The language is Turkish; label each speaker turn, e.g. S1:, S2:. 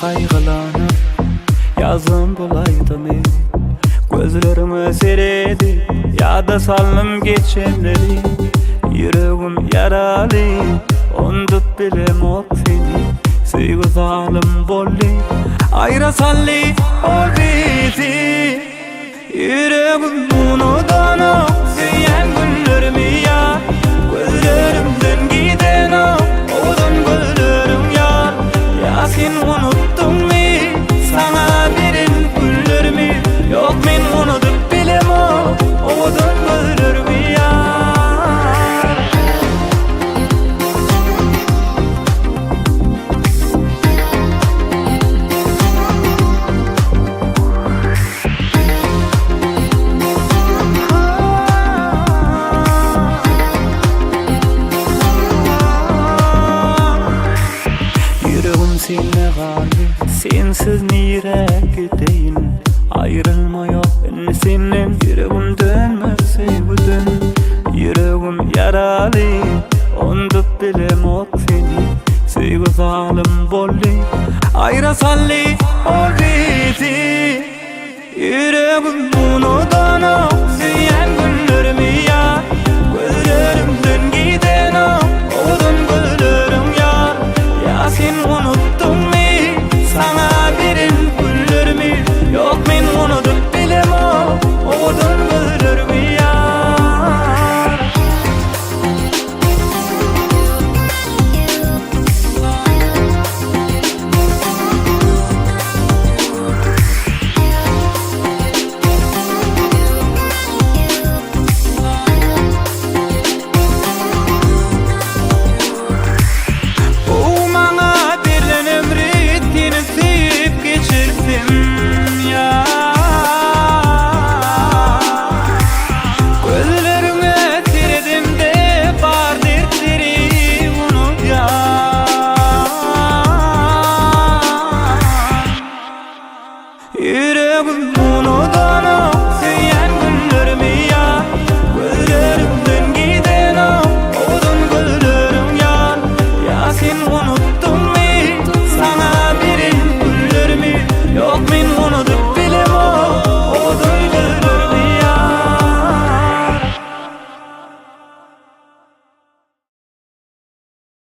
S1: kaygılanıp yazım bulaydı men. Gözlerime seredi yada salım geçenleri. Yüreğim yaralı ondup bilem ok seni. Sevgi zalim bolli ayra salli ol bizi. Yüreğim unudan o süyen günlerimi ya. Gözlerimden giden o odun gözlerim ya. Ya sen unuttun mi sana verin güllerimi? Yok men unutup bilem o odun gözlerimi ya. Senle gali, sensiz nire gideyin. Ayrılma yok beni senden, yüreğim dönmez sevgiden. Yüreğim yaralı, ondup bilem ok seni. Sevgi zalim bolli, ayra salli ol bizi. Yüreğim unudan o süyen günlerimi ya.